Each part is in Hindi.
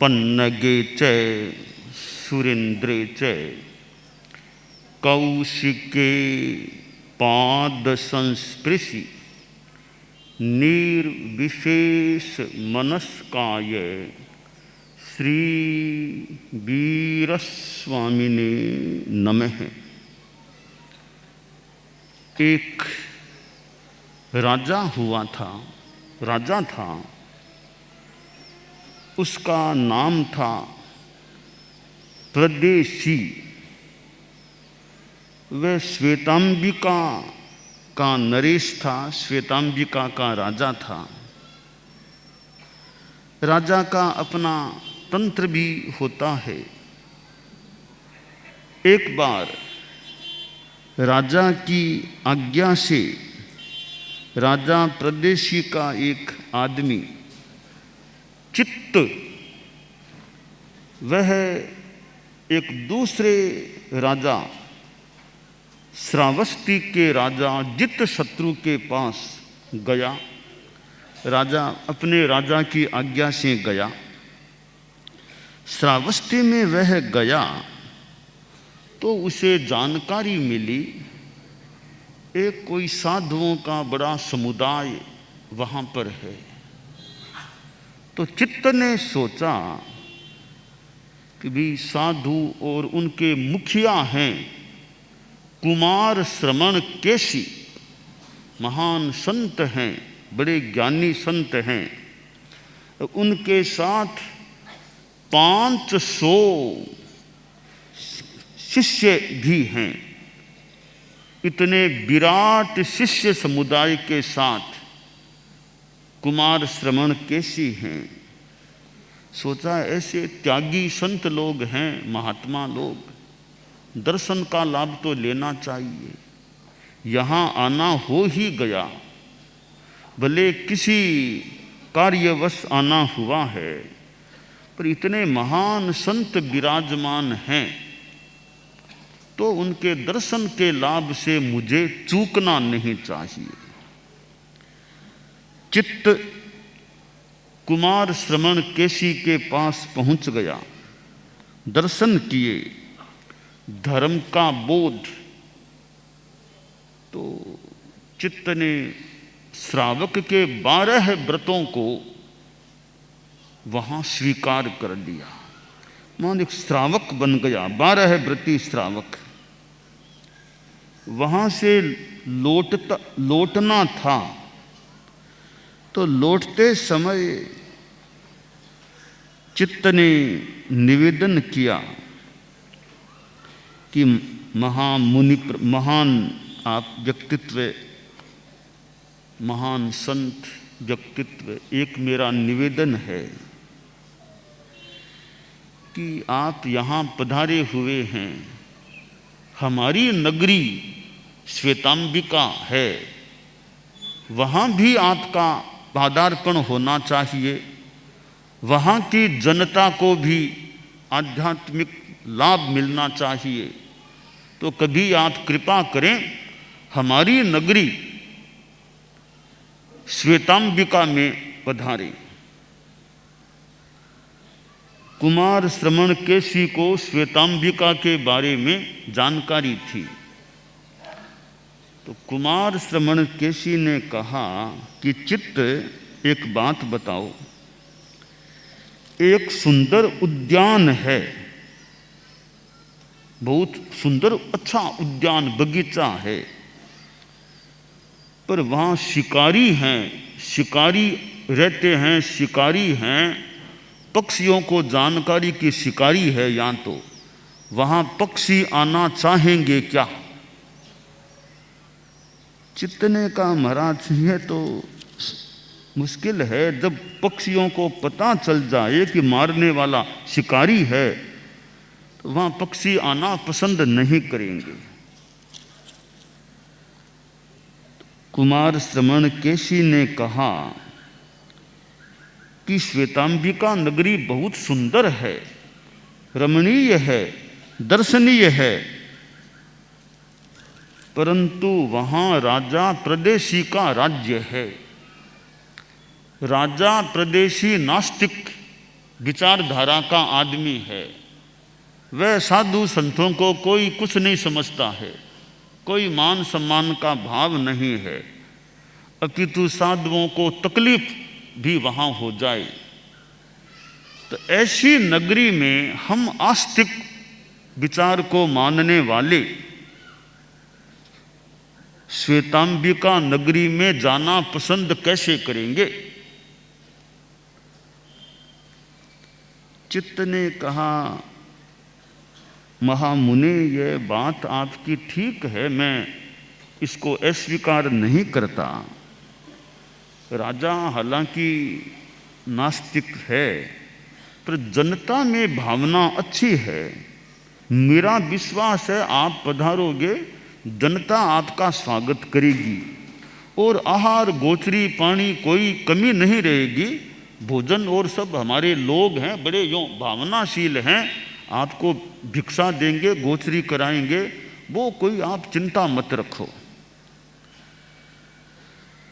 पन्नगे च सुरेन्द्रे च कौशिके पाद संस्पृशि निर्विशेष मनस्काय श्री वीरस्वामिने नमः। एक राजा था, उसका नाम था प्रदेशी। वह श्वेतांबिका का नरेश था, श्वेतांबिका का राजा था। राजा का अपना तंत्र भी होता है। एक बार राजा की आज्ञा से राजा प्रदेशी का एक आदमी चित्त, वह एक दूसरे राजा श्रावस्ती के राजा जितशत्रु के पास गया। राजा अपने राजा की आज्ञा से गया। श्रावस्ती में वह गया तो उसे जानकारी मिली एक कोई साधुओं का बड़ा समुदाय वहाँ पर है। तो चित्त ने सोचा कि भी साधु और उनके मुखिया हैं कुमार श्रमण केशी, महान संत हैं, बड़े ज्ञानी संत हैं। उनके साथ 500 शिष्य भी हैं। इतने विराट शिष्य समुदाय के साथ कुमार श्रमण केशी हैं। सोचा ऐसे त्यागी संत लोग हैं, महात्मा लोग, दर्शन का लाभ तो लेना चाहिए। यहाँ आना हो ही गया, भले किसी कार्यवश आना हुआ है, पर इतने महान संत विराजमान हैं तो उनके दर्शन के लाभ से मुझे चूकना नहीं चाहिए। चित्त कुमार श्रमण केशी के पास पहुंच गया, दर्शन किए। धर्म का बोध तो चित्त ने श्रावक के 12 व्रतों को वहां स्वीकार कर लिया। मान एक श्रावक बन गया, 12 व्रती श्रावक। वहां से लौटना था तो लौटते समय चित्त ने निवेदन किया कि महान आप व्यक्तित्व, महान संत व्यक्तित्व, एक मेरा निवेदन है कि आप यहाँ पधारे हुए हैं। हमारी नगरी श्वेतांबिका है, वहाँ भी आपका पादार्पण होना चाहिए। वहाँ की जनता को भी आध्यात्मिक लाभ मिलना चाहिए। तो कभी आप कृपा करें, हमारी नगरी श्वेतांबिका में पधारें। कुमार श्रमण केशी को श्वेतांबिका के बारे में जानकारी थी। तो कुमार श्रमण केशी ने कहा कि चित्त एक बात बताओ, एक सुंदर उद्यान है, बहुत सुंदर अच्छा उद्यान बगीचा है, पर वहाँ शिकारी हैं, शिकारी रहते हैं, शिकारी हैं। पक्षियों को जानकारी की शिकारी है, यहाँ तो वहाँ पक्षी आना चाहेंगे क्या? चित्त ने कहा महाराज ये तो मुश्किल है, जब पक्षियों को पता चल जाए कि मारने वाला शिकारी है तो वहाँ पक्षी आना पसंद नहीं करेंगे। कुमार श्रमण केशी ने कहा कि श्वेतांबिका नगरी बहुत सुंदर है, रमणीय है, दर्शनीय है, परंतु वहाँ राजा प्रदेशी का राज्य है। राजा प्रदेशी नास्तिक विचारधारा का आदमी है। वह साधु संतों को कोई कुछ नहीं समझता है, कोई मान सम्मान का भाव नहीं है, अपितु साधुओं को तकलीफ भी वहाँ हो जाए। तो ऐसी नगरी में हम आस्तिक विचार को मानने वाले श्वेतांबिका नगरी में जाना पसंद कैसे करेंगे? चित्त ने कहा, महामुनि, ये बात आपकी ठीक है, मैं इसको अस्वीकार नहीं करता। राजा हालांकि नास्तिक है, पर जनता में भावना अच्छी है। मेरा विश्वास है आप पधारोगे, जनता आपका स्वागत करेगी और आहार गोचरी पानी कोई कमी नहीं रहेगी। भोजन और सब हमारे लोग हैं, बड़े यूँ भावनाशील हैं, आपको भिक्षा देंगे, गोचरी कराएंगे, वो कोई आप चिंता मत रखो।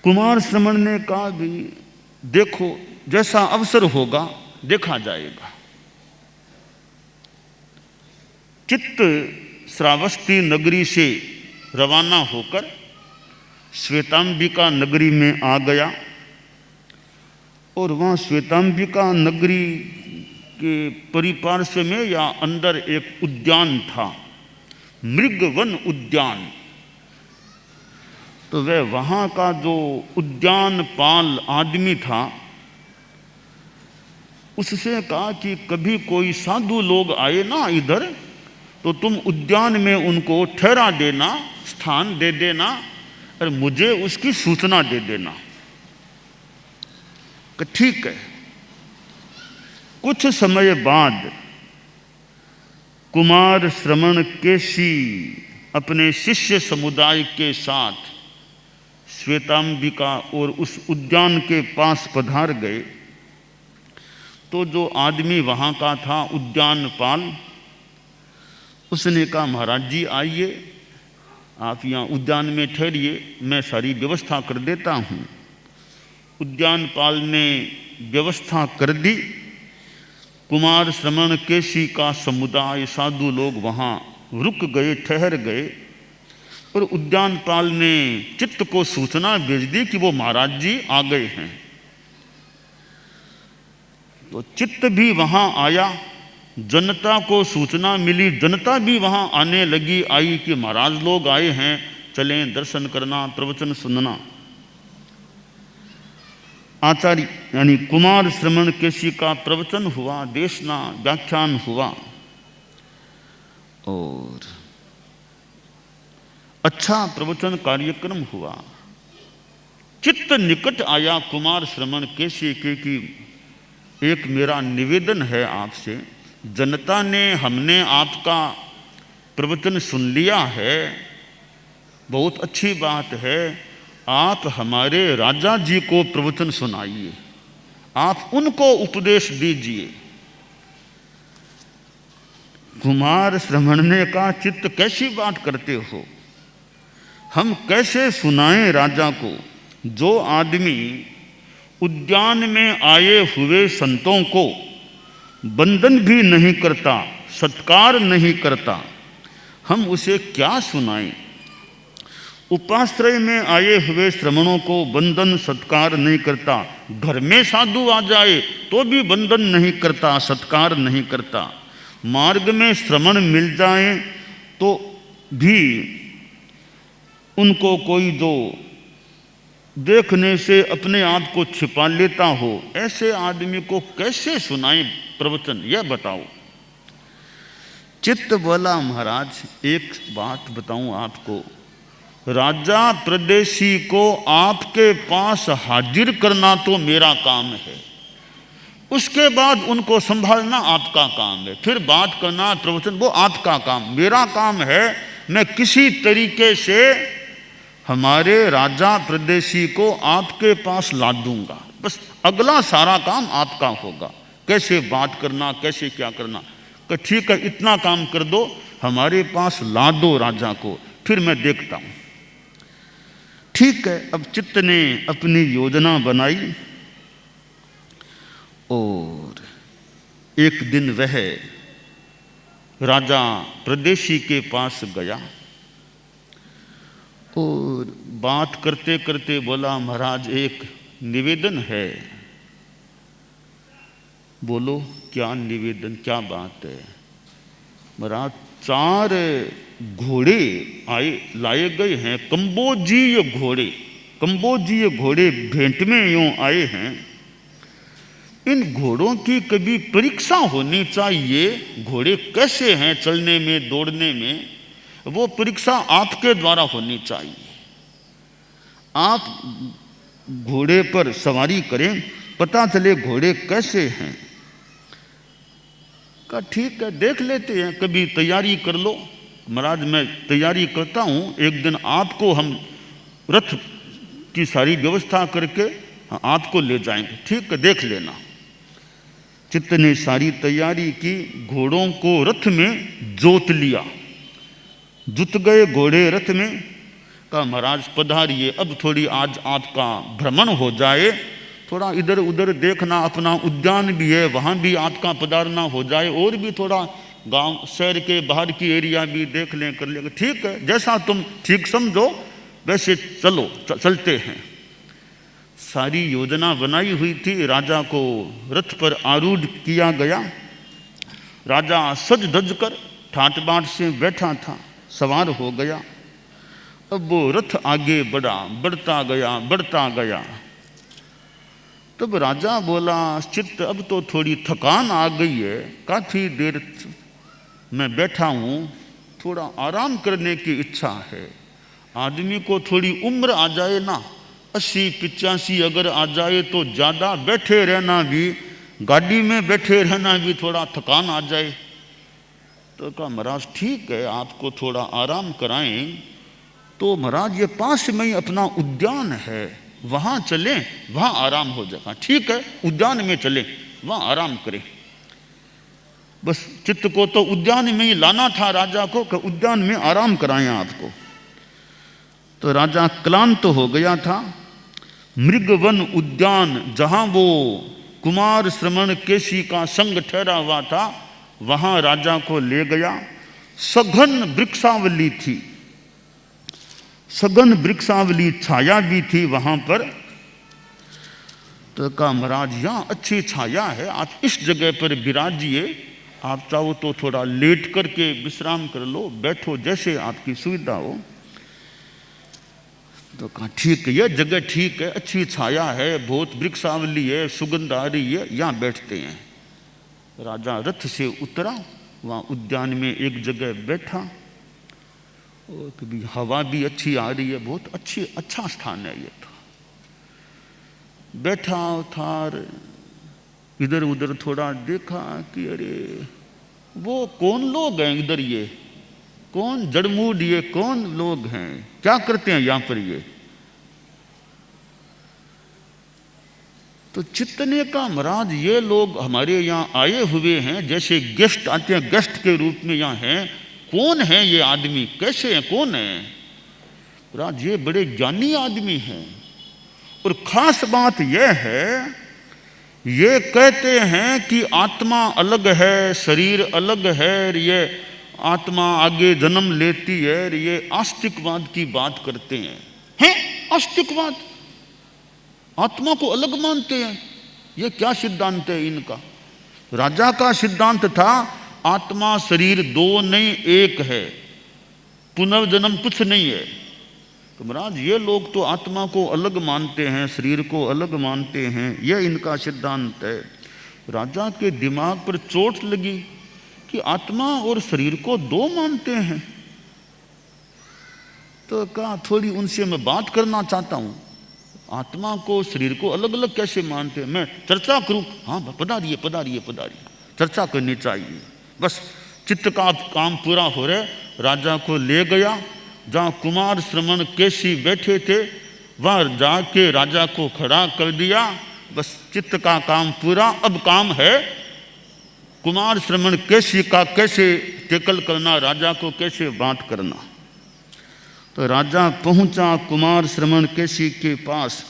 कुमार श्रमण ने कहा, भी देखो जैसा अवसर होगा देखा जाएगा। चित्त श्रावस्ती नगरी से रवाना होकर श्वेतांबिका नगरी में आ गया और वहाँ श्वेतांबिका नगरी के परिपार्श्व में या अंदर एक उद्यान था, मृगवन उद्यान। तो वह वहाँ का जो उद्यान पाल आदमी था, उससे कहा कि कभी कोई साधु लोग आए ना इधर, तो तुम उद्यान में उनको ठहरा देना, स्थान दे देना और मुझे उसकी सूचना दे देना। कि ठीक है। कुछ समय बाद कुमार श्रमण केशी अपने शिष्य समुदाय के साथ श्वेतांबिका और उस उद्यान के पास पधार गए। तो जो आदमी वहाँ का था, उद्यानपाल, उसने कहा, महाराज जी आइए, आप यहाँ उद्यान में ठहरिए, मैं सारी व्यवस्था कर देता हूँ। उद्यानपाल ने व्यवस्था कर दी। कुमार श्रमण केशी का समुदाय साधु लोग वहाँ रुक गए, ठहर गए और उद्यानपाल ने चित्त को सूचना भेज दी कि वो महाराज जी आ गए हैं। तो चित्त भी वहाँ आया, जनता को सूचना मिली, जनता भी वहाँ आने लगी, आई कि महाराज लोग आए हैं, चलें दर्शन करना, प्रवचन सुनना। आचार्य यानी कुमार श्रमण केशी का प्रवचन हुआ, देशना व्याख्यान हुआ और अच्छा प्रवचन कार्यक्रम हुआ। चित्त निकट आया कुमार श्रमण केशी के कि एक मेरा निवेदन है आपसे, जनता ने, हमने आपका प्रवचन सुन लिया है, बहुत अच्छी बात है, आप हमारे राजा जी को प्रवचन सुनाइए, आप उनको उपदेश दीजिए। कुमार श्रमण ने कहा, चित्त कैसी बात करते हो, हम कैसे सुनाएं राजा को? जो आदमी उद्यान में आए हुए संतों को बंधन भी नहीं करता, सत्कार नहीं करता, हम उसे क्या सुनाएं? उपाश्रय में आए हुए श्रमणों को बंधन सत्कार नहीं करता, घर में साधु आ जाए तो भी बंधन नहीं करता, सत्कार नहीं करता, मार्ग में श्रमण मिल जाए तो भी उनको कोई जो देखने से अपने आप को छिपा लेता हो, ऐसे आदमी को कैसे सुनाएं प्रवचन, यह बताओ। चित्त बोला, महाराज एक बात बताऊं आपको, राजा प्रदेशी को आपके पास हाजिर करना तो मेरा काम है, उसके बाद उनको संभालना आपका काम है, फिर बात करना प्रवचन वो आपका काम, मेरा काम है मैं किसी तरीके से हमारे राजा प्रदेशी को आपके पास ला दूंगा, बस अगला सारा काम आपका होगा, कैसे बात करना, कैसे क्या करना। तो ठीक है, इतना काम कर दो, हमारे पास ला दो राजा को, फिर मैं देखता हूं। ठीक है। अब चित्त ने अपनी योजना बनाई और एक दिन वह राजा प्रदेशी के पास गया और बात करते करते बोला, महाराज एक निवेदन है। बोलो क्या निवेदन, क्या बात है? महाराज 4 घोड़े लाए गए हैं, कंबोजीय घोड़े भेंट में यूं आए हैं। इन घोड़ों की कभी परीक्षा होनी चाहिए, घोड़े कैसे हैं चलने में, दौड़ने में, वो परीक्षा आपके द्वारा होनी चाहिए। आप घोड़े पर सवारी करें, पता चले घोड़े कैसे हैं। कहा ठीक है, देख लेते हैं, कभी तैयारी कर लो। महाराज मैं तैयारी करता हूँ, एक दिन आपको हम रथ की सारी व्यवस्था करके आपको ले जाएंगे। ठीक है, देख लेना। चित्त ने सारी तैयारी की, घोड़ों को रथ में जोत लिया, जुत गए घोड़े रथ में। कहा महाराज पधारिए, अब थोड़ी आज आपका भ्रमण हो जाए, थोड़ा इधर उधर देखना, अपना उद्यान भी है वहाँ भी आपका पधारना हो जाए, और भी थोड़ा गांव शहर के बाहर की एरिया भी देख लें, कर लेंगे। ठीक है, जैसा तुम ठीक समझो वैसे चलो, चलते हैं। सारी योजना बनाई हुई थी, राजा को रथ पर आरूढ़ किया गया। राजा सज धज कर ठाट बाट से बैठा था, सवार हो गया। अब वो रथ आगे बढ़ा, बढ़ता गया। तब राजा बोला, चित्त अब तो थोड़ी थकान आ गई है, काफ़ी देर मैं बैठा हूँ, थोड़ा आराम करने की इच्छा है। आदमी को थोड़ी उम्र आ जाए ना, 80-85 अगर आ जाए तो ज़्यादा बैठे रहना भी, गाड़ी में बैठे रहना भी थोड़ा थकान आ जाए। तो कहा महाराज ठीक है, आपको थोड़ा आराम कराएं। तो महाराज ये पास में ही अपना उद्यान है, वहाँ चलें, वहाँ आराम हो जाएगा। ठीक है, उद्यान में चलें, वहाँ आराम करें। बस चित्त को तो उद्यान में ही लाना था राजा को, कि उद्यान में आराम कराएं आपको। तो राजा क्लांत हो गया था। मृगवन उद्यान, जहाँ वो कुमार श्रमण केशी का संग ठहरा हुआ था, वहाँ राजा को ले गया। सघन वृक्षावली थी, सघन वृक्षावली छाया भी थी वहाँ पर। तो कहा महाराज यहाँ अच्छी छाया है, आप इस जगह पर विराजिए, आप चाहो तो थोड़ा लेट करके विश्राम कर लो, बैठो, जैसे आपकी सुविधा हो। तो कहा ठीक है, यह जगह ठीक है, अच्छी छाया है, बहुत वृक्षावली है, सुगंध आ रही है, यहाँ बैठते हैं। राजा रथ से उतरा, वहाँ उद्यान में एक जगह बैठा, और कभी हवा भी अच्छी आ रही है, बहुत अच्छा स्थान है ये। तो बैठा था, इधर उधर थोड़ा देखा कि अरे वो कौन लोग हैं इधर, ये कौन जड़मूड, ये कौन लोग हैं, क्या करते हैं यहाँ पर ये। तो चित्त ने कहा महाराज ये लोग हमारे यहाँ आए हुए हैं, जैसे गेस्ट आते हैं, गेस्ट के रूप में यहाँ हैं। कौन है ये आदमी, कैसे हैं, कौन है? महाराज ये बड़े ज्ञानी आदमी हैं, और खास बात यह है, ये कहते हैं कि आत्मा अलग है, शरीर अलग है, ये आत्मा आगे जन्म लेती है, ये आस्तिकवाद की बात करते हैं आस्तिकवाद, आत्मा को अलग मानते हैं। ये क्या सिद्धांत है इनका? राजा का सिद्धांत था आत्मा शरीर दो नहीं एक है, पुनर्जन्म कुछ नहीं है। तो महाराज ये लोग तो आत्मा को अलग मानते हैं, शरीर को अलग मानते हैं, यह इनका सिद्धांत है। राजा के दिमाग पर चोट लगी कि आत्मा और शरीर को दो मानते हैं। तो कहा थोड़ी उनसे मैं बात करना चाहता हूँ, आत्मा को शरीर को अलग अलग कैसे मानते हैं, मैं चर्चा करूँ? हाँ पधारिए पधारिए पधारिए, चर्चा करनी चाहिए। बस चित्त का काम पूरा हो रहा है। राजा को ले गया, जहाँ कुमार श्रमण केशी बैठे थे वहाँ जाके राजा को खड़ा कर दिया। बस चित्त का काम पूरा, अब काम है कुमार श्रमण केशी का कैसे टेकल करना, राजा को कैसे बात करना। तो राजा पहुंचा कुमार श्रमण केशी के पास।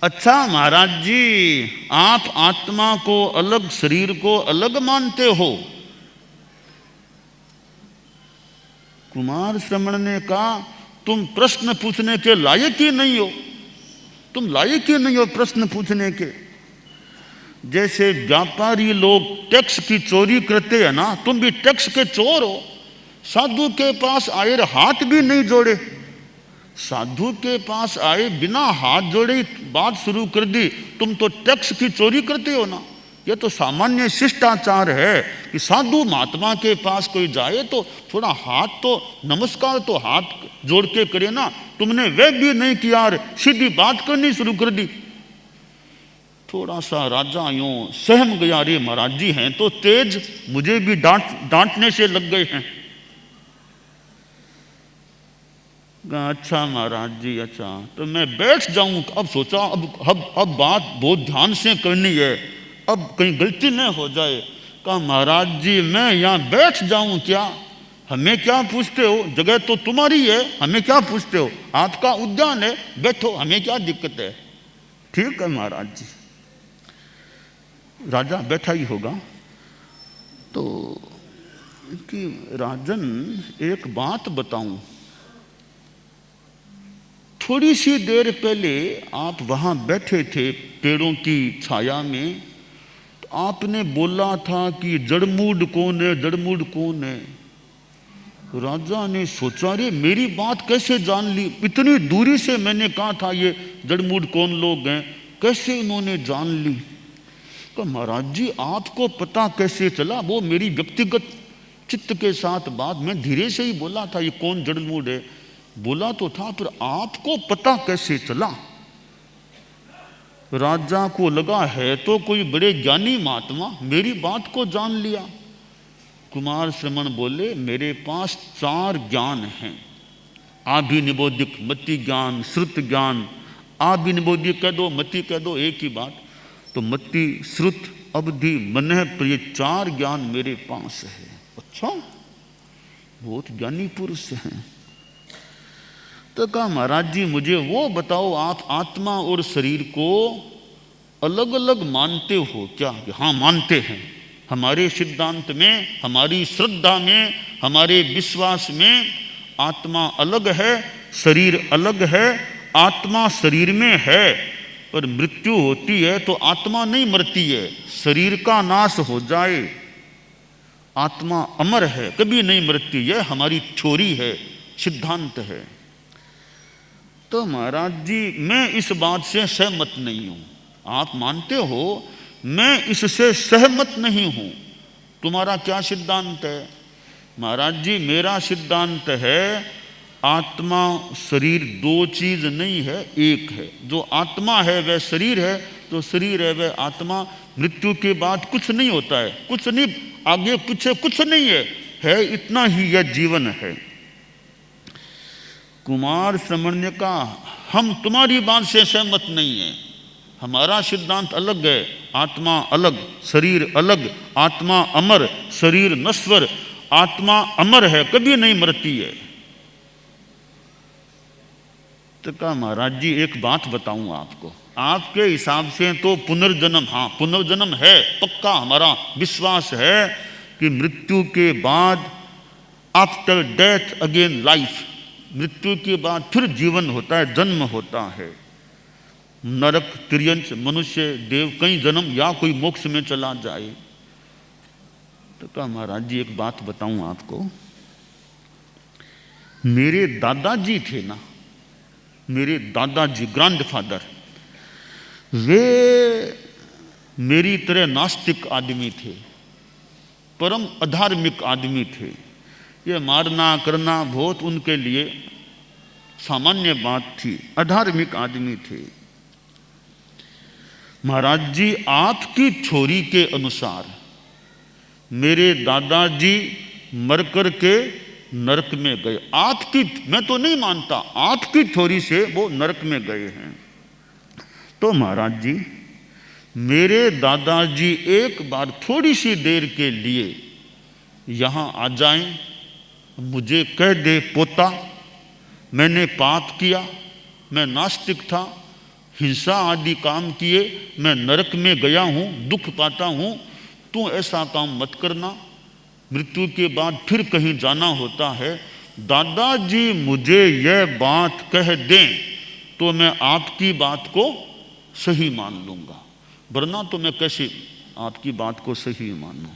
अच्छा महाराज जी, आप आत्मा को अलग, शरीर को अलग मानते हो? कुमार श्रमण ने कहा, तुम प्रश्न पूछने के लायक ही नहीं हो, तुम लायक ही नहीं हो प्रश्न पूछने के। जैसे व्यापारी लोग टैक्स की चोरी करते हैं ना, तुम भी टैक्स के चोर हो। साधु के पास आए हाथ भी नहीं जोड़े, साधु के पास आए बिना हाथ जोड़े बात शुरू कर दी, तुम तो टैक्स की चोरी करते हो ना। यह तो सामान्य शिष्टाचार है कि साधु महात्मा के पास कोई जाए तो थोड़ा हाथ तो, नमस्कार तो हाथ जोड़ के करे ना। तुमने वह भी नहीं किया, सीधी बात करनी शुरू कर दी। थोड़ा सा राजा यूं सहम गया, रे महाराज जी हैं तो तेज, मुझे भी डांटने से लग गए हैं। अच्छा महाराज जी, अच्छा तो मैं बैठ जाऊं। अब सोचा अब बात बहुत ध्यान से करनी है, अब कहीं गलती न हो जाए। कहा महाराज जी मैं यहाँ बैठ जाऊं क्या? हमें क्या पूछते हो, जगह तो तुम्हारी है, हमें क्या पूछते हो, आपका उद्यान है, बैठो, हमें क्या दिक्कत है। ठीक है महाराज जी। राजा बैठा ही होगा तो कि राजन एक बात बताऊं, थोड़ी सी देर पहले आप वहां बैठे थे पेड़ों की छाया में, तो आपने बोला था कि जड़मूड कौन है, जड़मूड कौन है। राजा ने सोचा, रे मेरी बात कैसे जान ली, इतनी दूरी से मैंने कहा था ये जड़मूड कौन लोग हैं, कैसे उन्होंने जान ली। तो महाराज जी आपको पता कैसे चला? वो मेरी व्यक्तिगत चित्त के साथ बात, मैं धीरे से ही बोला था ये कौन जड़मूड है, बोला तो था, पर आपको पता कैसे चला? राजा को लगा है तो कोई बड़े ज्ञानी महात्मा, मेरी बात को जान लिया। कुमार श्रमण बोले, मेरे पास 4 ज्ञान हैं, आभिनिबोधिक, मति ज्ञान, श्रुत ज्ञान। आभिनिबोधिक कह दो, मति कह दो, एक ही बात। तो मति, श्रुत, अवधि, मनः, प्रिय 4 ज्ञान मेरे पास है। अच्छा, बहुत ज्ञानी पुरुष हैं। तो कहा महाराज जी मुझे वो बताओ, आप आत्मा और शरीर को अलग अलग मानते हो क्या? हाँ मानते हैं, हमारे सिद्धांत में, हमारी श्रद्धा में, हमारे विश्वास में आत्मा अलग है, शरीर अलग है। आत्मा शरीर में है, पर मृत्यु होती है तो आत्मा नहीं मरती है, शरीर का नाश हो जाए। आत्मा अमर है, कभी नहीं मरती, यह हमारी थ्योरी है, सिद्धांत है। तो महाराज जी मैं इस बात से सहमत नहीं हूं। आप मानते हो, मैं इससे सहमत नहीं हूं। तुम्हारा क्या सिद्धांत है? महाराज जी मेरा सिद्धांत है, आत्मा शरीर 2 चीज नहीं है, एक है। जो आत्मा है वह शरीर है, जो शरीर है वह आत्मा। मृत्यु के बाद कुछ नहीं होता है, कुछ नहीं, आगे पीछे कुछ नहीं है इतना ही यह जीवन है। कुमार श्रमण ने कहा, हम तुम्हारी बात से सहमत नहीं है, हमारा सिद्धांत अलग है। आत्मा अलग, शरीर अलग। आत्मा अमर, शरीर नश्वर। आत्मा अमर है, कभी नहीं मरती है। तो कहा महाराज जी एक बात बताऊं आपको, आपके हिसाब से तो पुनर्जन्म, हाँ पुनर्जन्म है, पक्का हमारा विश्वास है कि मृत्यु के बाद, आफ्टर डेथ अगेन लाइफ, मृत्यु के बाद फिर जीवन होता है, जन्म होता है। नरक, तिर्यंच, मनुष्य, देव, कई जन्म, या कोई मोक्ष में चला जाए। तो कहा महाराज जी एक बात बताऊं आपको, मेरे दादाजी थे ना, मेरे दादाजी ग्रैंडफादर, वे मेरी तरह नास्तिक आदमी थे, परम अधार्मिक आदमी थे। ये मारना करना बहुत उनके लिए सामान्य बात थी, अधार्मिक आदमी थे। महाराज जी आपकी थ्योरी के अनुसार मेरे दादाजी मर कर के नरक में गए। आपकी, मैं तो नहीं मानता, आपकी थ्योरी से वो नरक में गए हैं। तो महाराज जी मेरे दादाजी एक बार थोड़ी सी देर के लिए यहाँ आ जाएं, मुझे कह दे पोता मैंने पाप किया, मैं नास्तिक था, हिंसा आदि काम किए, मैं नरक में गया हूँ, दुख पाता हूँ, तू ऐसा काम मत करना। मृत्यु के बाद फिर कहीं जाना होता है, दादाजी मुझे यह बात कह दें तो मैं आपकी बात को सही मान लूँगा, वरना तो मैं कैसे आपकी बात को सही मानूं।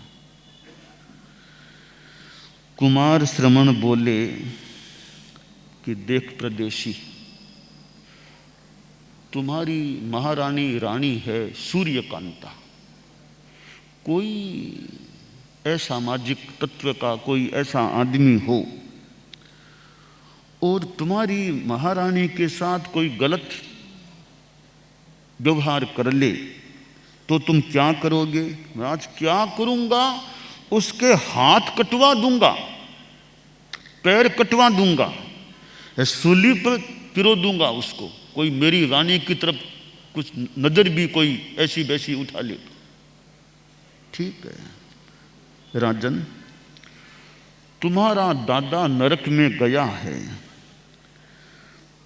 कुमार श्रवण बोले कि देख प्रदेशी, तुम्हारी महारानी रानी है सूर्यकांता, कोई असामाजिक तत्व का कोई ऐसा आदमी हो और तुम्हारी महारानी के साथ कोई गलत व्यवहार कर ले तो तुम क्या करोगे? आज क्या करूंगा? उसके हाथ कटवा दूंगा, पैर कटवा दूंगा, सूली पर पिरो दूंगा उसको, कोई मेरी रानी की तरफ कुछ नजर भी कोई ऐसी वैसी उठा ले। ठीक है राजन, तुम्हारा दादा नरक में गया है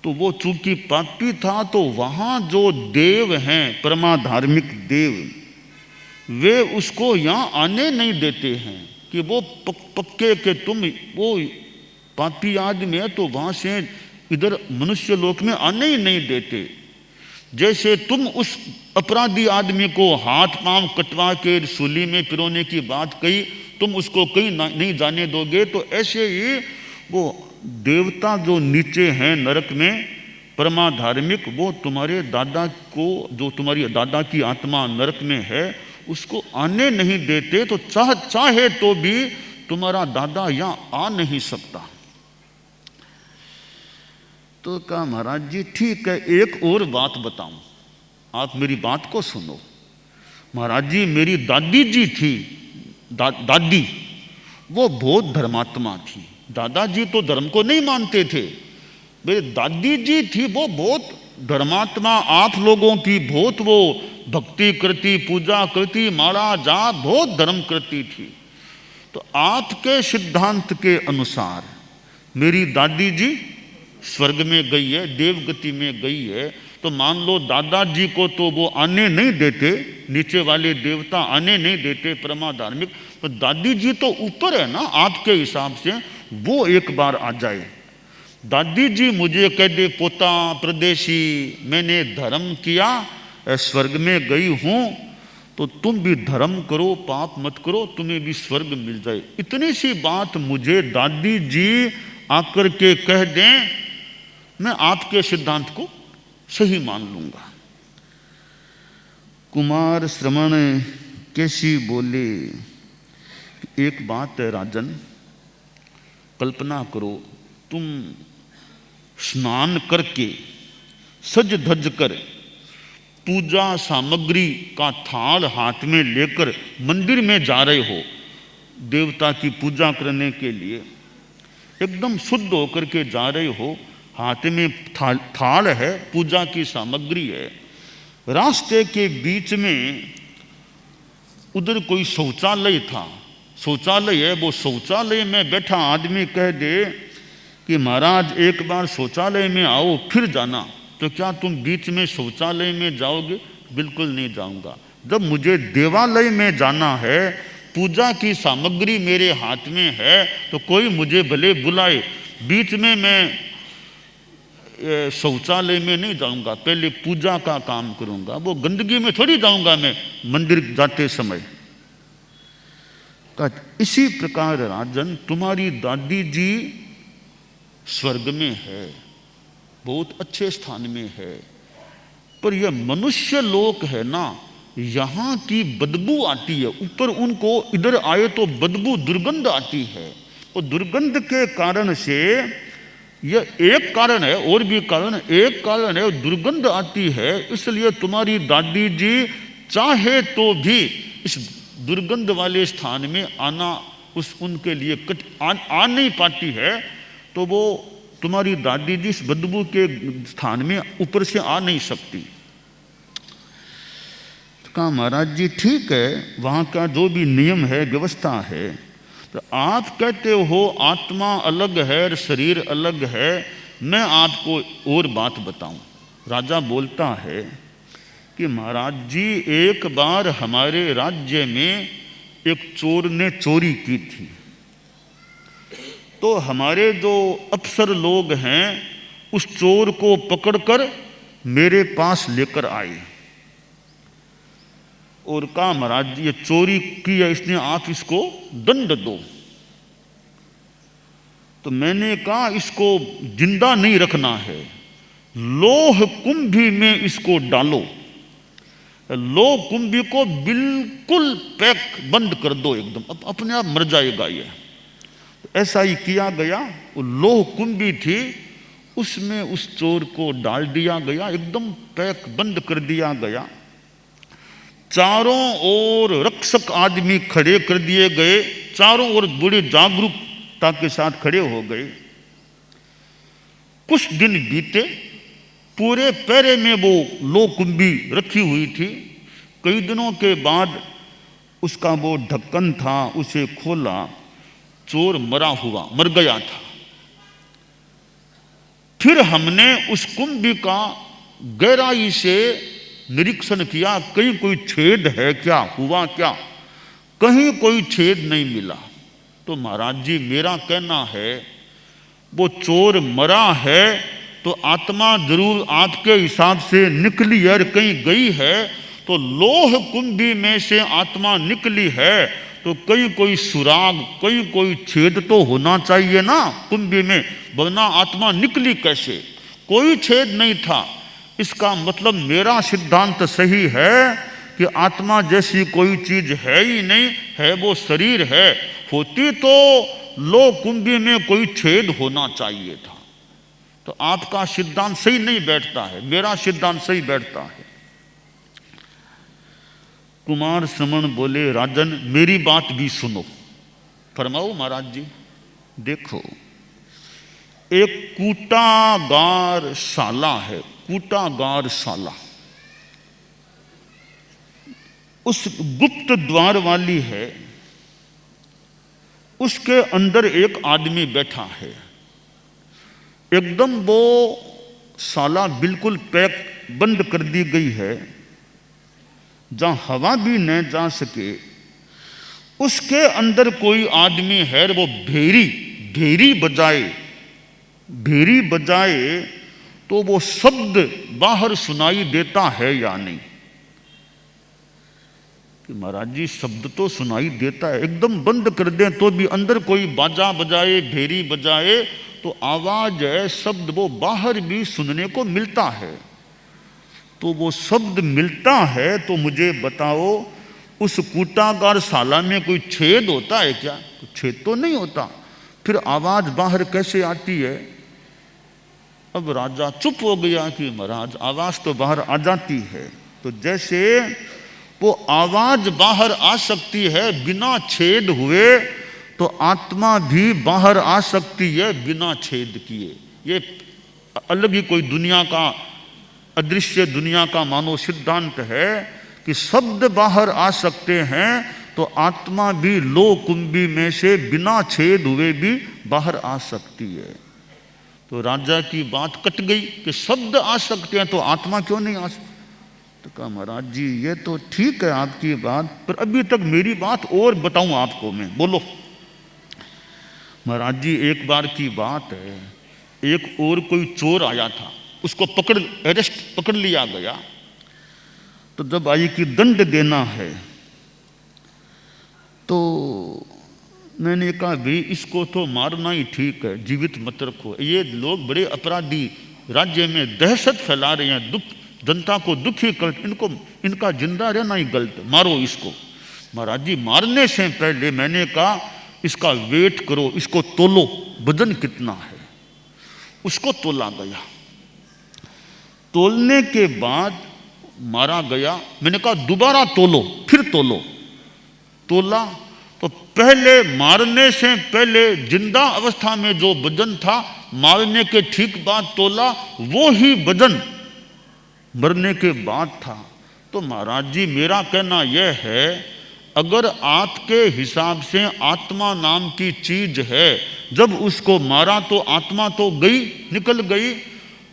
तो वो चूंकि पापी था, तो वहां जो देव हैं परमाधार्मिक देव, वे उसको यहाँ आने नहीं देते हैं कि वो पक्के के तुम वो पापी आदमी है तो वहां से इधर मनुष्य लोक में आने ही नहीं देते। जैसे तुम उस अपराधी आदमी को हाथ पांव कटवा के सूली में पिरोने की बात कही, तुम उसको कहीं नहीं जाने दोगे, तो ऐसे ही वो देवता जो नीचे हैं नरक में परमाधार्मिक, वो तुम्हारे दादा को, जो तुम्हारी दादा की आत्मा नरक में है, उसको आने नहीं देते। तो चाहे तो भी तुम्हारा दादा यहाँ आ नहीं सकता। तो कहा महाराज जी ठीक है, एक और बात बताऊं, आप मेरी बात को सुनो। महाराज जी मेरी दादी जी थी, दादी, वो बहुत धर्मात्मा थी। दादाजी तो धर्म को नहीं मानते थे, मेरी दादी जी थी वो बहुत धर्मात्मा, आप लोगों की बहुत वो भक्ति करती, पूजा करती, माला जाप बहुत धर्म करती थी। तो आपके सिद्धांत के अनुसार मेरी दादी जी स्वर्ग में गई है, देवगति में गई है, तो मान लो दादाजी को तो वो आने नहीं देते, नीचे वाले देवता आने नहीं देते परमाधार्मिक, तो दादी जी तो ऊपर है ना आपके हिसाब से, वो एक बार आ जाए। दादी जी मुझे कह दे पोता प्रदेशी मैंने धर्म किया, स्वर्ग में गई हूं, तो तुम भी धर्म करो, पाप मत करो, तुम्हें भी स्वर्ग मिल जाए। इतनी सी बात मुझे दादी जी आकर के कह दें, मैं आपके सिद्धांत को सही मान लूंगा। कुमार श्रवण कैसी बोले, एक बात है राजन, कल्पना करो तुम स्नान करके सज धज कर पूजा सामग्री का थाल हाथ में लेकर मंदिर में जा रहे हो देवता की पूजा करने के लिए, एकदम शुद्ध होकर के जा रहे हो, हाथ में थाल है, पूजा की सामग्री है, रास्ते के बीच में उधर कोई शौचालय था, शौचालय है, वो शौचालय में बैठा आदमी कह दे कि महाराज एक बार शौचालय में आओ फिर जाना, तो क्या तुम बीच में शौचालय में जाओगे? बिल्कुल नहीं जाऊंगा। जब मुझे देवालय में जाना है, पूजा की सामग्री मेरे हाथ में है, तो कोई मुझे भले बुलाए, बीच में मैं शौचालय में नहीं जाऊंगा, पहले पूजा का काम करूंगा, वो गंदगी में थोड़ी जाऊंगा मैं मंदिर जाते समय। इसी प्रकार राजन तुम्हारी दादी जी स्वर्ग में है, बहुत अच्छे स्थान में है, पर यह मनुष्य लोक है ना, यहाँ की बदबू आती है, ऊपर उनको इधर आए तो बदबू दुर्गंध आती है, और दुर्गंध के कारण से यह एक कारण है, और भी कारण, एक कारण है दुर्गंध आती है, इसलिए तुम्हारी दादी जी चाहे तो भी इस दुर्गंध वाले स्थान में आना उनके लिए आ नहीं पाती है, तो वो तुम्हारी दादी जी इस बदबू के स्थान में ऊपर से आ नहीं सकती। तो कहा महाराज जी ठीक है, वहाँ का जो भी नियम है व्यवस्था है, तो आप कहते हो आत्मा अलग है शरीर अलग है, मैं आपको और बात बताऊं, राजा बोलता है कि महाराज जी, एक बार हमारे राज्य में एक चोर ने चोरी की थी, तो हमारे जो अफसर लोग हैं उस चोर को पकड़कर मेरे पास लेकर आए और कहा, महाराज जी ये चोरी की है इसने, आप इसको दंड दो। तो मैंने कहा, इसको जिंदा नहीं रखना है, लोह कुंभी में इसको डालो, लोह कुंभी को बिल्कुल पैक बंद कर दो एकदम, अब अपने आप मर जाएगा ये। तो ऐसा ही किया गया। वो लोह कुंभी थी, उसमें उस चोर को डाल दिया गया, एकदम पैक बंद कर दिया गया। चारों ओर रक्षक आदमी खड़े कर दिए गए, चारों ओर बड़ी जागरूकता के साथ खड़े हो गए। कुछ दिन बीते, पूरे पैरे में वो लोह कुंभी रखी हुई थी। कई दिनों के बाद उसका वो ढक्कन था, उसे खोला, चोर मर गया था। फिर हमने उस कुंभी का गहराई से निरीक्षण किया, कहीं कोई छेद है क्या, हुआ क्या? कहीं कोई छेद नहीं मिला। तो महाराज जी मेरा कहना है, वो चोर मरा है तो आत्मा जरूर आपके हिसाब से निकली है और कहीं गई है। तो लोह कुंभी में से आत्मा निकली है तो कहीं कोई सुराग, कहीं कोई छेद तो होना चाहिए ना कुंभी में, वरना आत्मा निकली कैसे? कोई छेद नहीं था। इसका मतलब मेरा सिद्धांत सही है कि आत्मा जैसी कोई चीज है ही नहीं, है वो शरीर है। होती तो लोह कुंभी में कोई छेद होना चाहिए था। तो आपका सिद्धांत सही नहीं बैठता है, मेरा सिद्धांत सही बैठता है। कुमार श्रमण बोले, राजन मेरी बात भी सुनो। फरमाओ महाराज जी। देखो, एक कूटागार शाला है, कूटागार शाला, उस गुप्त द्वार वाली है, उसके अंदर एक आदमी बैठा है। एकदम वो शाला बिल्कुल पैक बंद कर दी गई है, जहां हवा भी न जा सके। उसके अंदर कोई आदमी है, वो भेरी बजाए तो वो शब्द बाहर सुनाई देता है या नहीं? कि महाराज जी शब्द तो सुनाई देता है, एकदम बंद कर दें तो भी अंदर कोई बाजा बजाए, भेरी बजाए तो आवाज है, शब्द वो बाहर भी सुनने को मिलता है। तो वो शब्द मिलता है तो मुझे बताओ, उस कूटागार शाला में कोई छेद होता है क्या? छेद तो नहीं होता, फिर आवाज बाहर कैसे आती है? अब राजा चुप हो गया कि महाराज आवाज तो बाहर आ जाती है। तो जैसे वो आवाज बाहर आ सकती है बिना छेद हुए, तो आत्मा भी बाहर आ सकती है बिना छेद किए। ये अलग ही कोई दुनिया का, अदृश्य दुनिया का मानो सिद्धांत है कि शब्द बाहर आ सकते हैं, तो आत्मा भी लोह कुंभी में से बिना छेद हुए भी बाहर आ सकती है। तो राजा की बात कट गई कि शब्द आ सकते हैं तो आत्मा क्यों नहीं आ सकती? तो कहा, महाराज जी ये तो ठीक है आपकी बात, पर अभी तक मेरी बात और बताऊं आपको मैं। बोलो। महाराज जी एक बार की बात है, एक और कोई चोर आया था, उसको पकड़ लिया गया। तो जब आई कि दंड देना है, तो मैंने कहा भाई इसको तो मारना ही ठीक है, जीवित मत रखो। ये लोग बड़े अपराधी राज्य में दहशत फैला रहे हैं, दुख, जनता को दुखी कर, इनका जिंदा रहना ही गलत, मारो इसको। महाराज जी मारने से पहले मैंने कहा इसका वेट करो, इसको तोलो, वजन कितना है। उसको तोला गया, तोलने के बाद मारा गया। मैंने कहा दोबारा तोलो, फिर तोला तो पहले मारने से पहले जिंदा अवस्था में जो वजन था, मारने के ठीक बाद तोला, वो ही वजन मरने के बाद था। तो महाराज जी मेरा कहना यह है, अगर आपके हिसाब से आत्मा नाम की चीज है, जब उसको मारा तो आत्मा तो गई, निकल गई,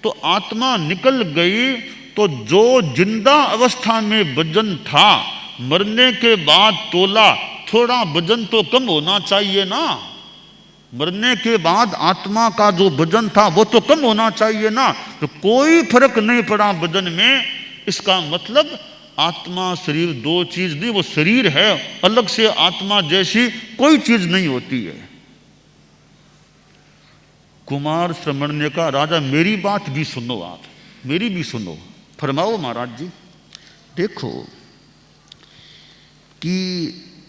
तो आत्मा निकल गई तो जो जिंदा अवस्था में वजन था, मरने के बाद तोला, थोड़ा वजन तो कम होना चाहिए ना। मरने के बाद आत्मा का जो वजन था वो तो कम होना चाहिए ना। तो कोई फर्क नहीं पड़ा वजन में। इसका मतलब आत्मा शरीर दो चीज नहीं, वो शरीर है, अलग से आत्मा जैसी कोई चीज नहीं होती है। कुमार श्रमण ने कहा, राजा मेरी बात भी सुनो, आप मेरी भी सुनो। फरमाओ महाराज जी। देखो कि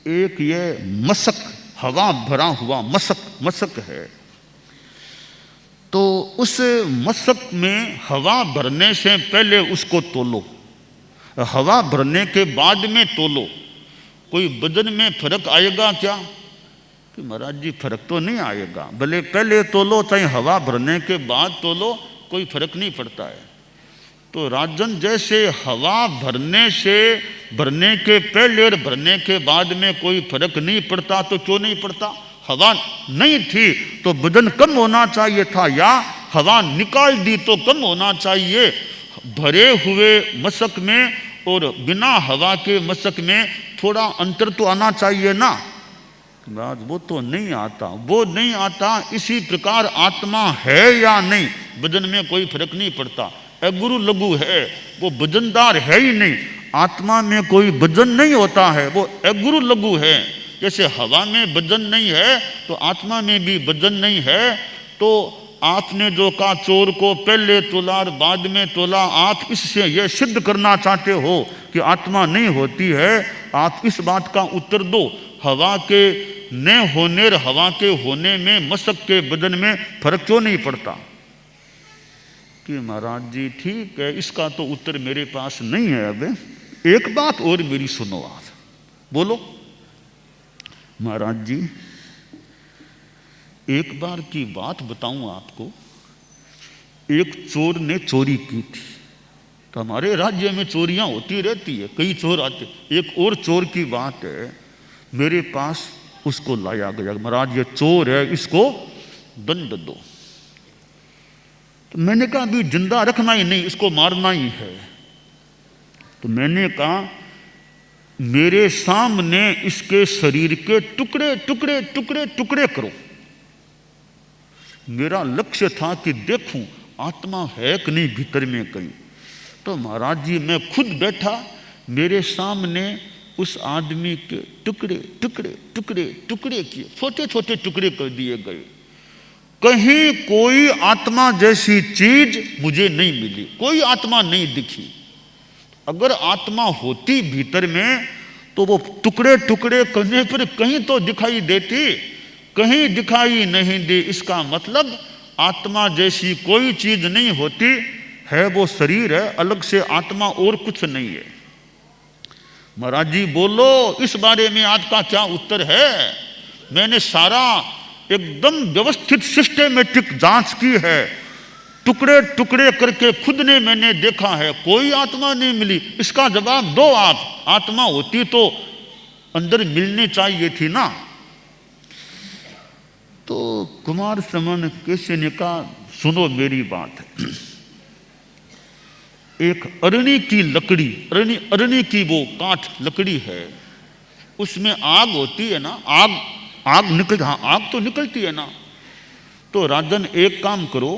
एक ये मशक, हवा भरा हुआ मशक है, तो उस मशक में हवा भरने से पहले उसको तोलो, हवा भरने के बाद में तोलो। कोई वजन में फर्क आएगा क्या? कि महाराज जी फर्क तो नहीं आएगा, भले पहले तोलो चाहे हवा भरने के बाद तोलो, कोई फर्क नहीं पड़ता है। तो राजन जैसे हवा भरने के पहले और भरने के बाद में कोई फर्क नहीं पड़ता, तो क्यों नहीं पड़ता? हवा नहीं थी तो वजन कम होना चाहिए था, या हवा निकाल दी तो कम होना चाहिए। भरे हुए मशक में और बिना हवा के मशक में थोड़ा अंतर तो आना चाहिए ना। वो तो नहीं आता, वो नहीं आता। इसी प्रकार आत्मा है या नहीं, वजन में कोई फर्क नहीं पड़ता। अगुरु लघु है, वो वजनदार है ही नहीं। आत्मा में कोई वजन नहीं होता है, वो अगुरु लघु है। जैसे हवा में वजन नहीं है तो आत्मा में भी वजन नहीं है। तो आपने जो कहा चोर को पहले तोला और बाद में तोला, आप इससे यह सिद्ध करना चाहते हो कि आत्मा नहीं होती है। आप इस बात का उत्तर दो, हवा के न होने और हवा के होने में मशक के वजन में फर्क क्यों नहीं पड़ता? कि महाराज जी ठीक है, इसका तो उत्तर मेरे पास नहीं है। अब एक बात और मेरी सुनो, आप बोलो। महाराज जी एक बार की बात बताऊं आपको। एक चोर ने चोरी की थी। तो हमारे राज्य में चोरियां होती रहती है, कई चोर आते। एक और चोर की बात है, मेरे पास उसको लाया गया, महाराज ये चोर है, इसको दंड दो। तो मैंने कहा अभी जिंदा रखना ही नहीं, इसको मारना ही है। तो मैंने कहा मेरे सामने इसके शरीर के टुकड़े टुकड़े टुकड़े टुकड़े करो। मेरा लक्ष्य था कि देखूं आत्मा है कि नहीं भीतर में कहीं। तो महाराज जी मैं खुद बैठा, मेरे सामने उस आदमी के टुकड़े टुकड़े टुकड़े टुकड़े किए, छोटे छोटे टुकड़े कर दिए गए। कहीं कोई आत्मा जैसी चीज मुझे नहीं मिली, कोई आत्मा नहीं दिखी। अगर आत्मा होती भीतर में तो वो टुकड़े टुकड़े करने पर कहीं तो दिखाई देती, कहीं दिखाई नहीं दी। इसका मतलब आत्मा जैसी कोई चीज नहीं होती है, वो शरीर है, अलग से आत्मा और कुछ नहीं है। महाराज जी बोलो इस बारे में आपका क्या उत्तर है? मैंने सारा एकदम व्यवस्थित सिस्टेमेटिक जांच की है, टुकड़े टुकड़े करके खुद ने मैंने देखा है, कोई आत्मा नहीं मिली। इसका जवाब दो आप। आत्मा होती तो अंदर मिलनी चाहिए थी ना। तो कुमार श्रमण कैसे ने कहा सुनो मेरी बात। एक अरणी की लकड़ी, अरणी की वो काठ लकड़ी है, उसमें आग होती है ना, आग निकल, हाँ आग तो निकलती है ना। तो राजन एक काम करो,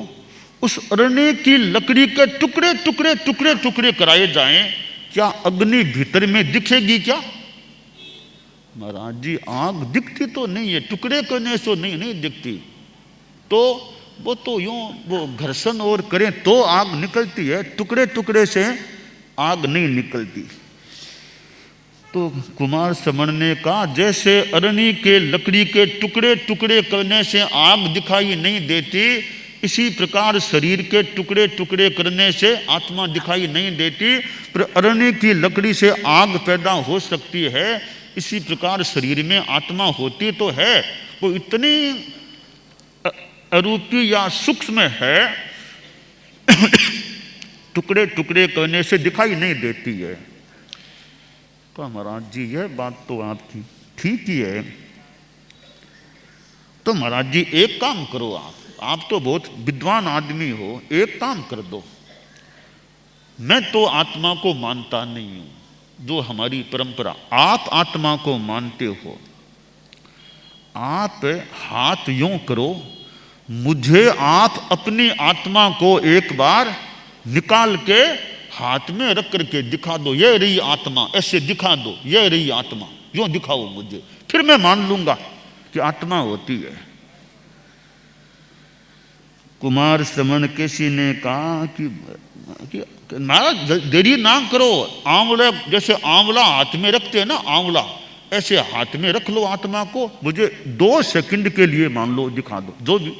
उस अरण्य की लकड़ी के टुकड़े टुकड़े टुकड़े टुकड़े कराए जाएं, क्या अग्नि भीतर में दिखेगी क्या? महाराज जी आग दिखती तो नहीं है, टुकड़े करने से नहीं दिखती। तो वो तो यूं वो घर्षण और करें तो आग निकलती है, टुकड़े टुकड़े से आग नहीं निकलती। तो कुमार श्रमण ने कहा जैसे अरणी के लकड़ी के टुकड़े टुकड़े करने से आग दिखाई नहीं देती, इसी प्रकार शरीर के टुकड़े टुकड़े करने से आत्मा दिखाई नहीं देती। पर अरणी की लकड़ी से आग पैदा हो सकती है, इसी प्रकार शरीर में आत्मा होती तो है, वो इतनी अरूपी या सूक्ष्म है टुकड़े टुकड़े करने से दिखाई नहीं देती है। तो महाराज जी यह बात तो आपकी ठीक ही है। तो महाराज जी एक काम करो, आप तो बहुत विद्वान आदमी हो, एक काम कर दो, मैं तो आत्मा को मानता नहीं हूं, जो हमारी परंपरा, आप आत्मा को मानते हो, आप हाथ यूं करो, मुझे आप अपनी आत्मा को एक बार निकाल के हाथ में रख करके दिखा दो, ये रही आत्मा, ऐसे दिखा दो, ये रही आत्मा, यूं दिखाओ मुझे, फिर मैं मान लूंगा कि आत्मा होती है। कुमार श्रवण केसी ने कहा कि महाराज देरी ना करो, आंवला जैसे आंवला हाथ में रखते हैं ना, आंवला ऐसे हाथ में रख लो आत्मा को, मुझे 2 सेकंड के लिए मान लो, दिखा दो जो भी।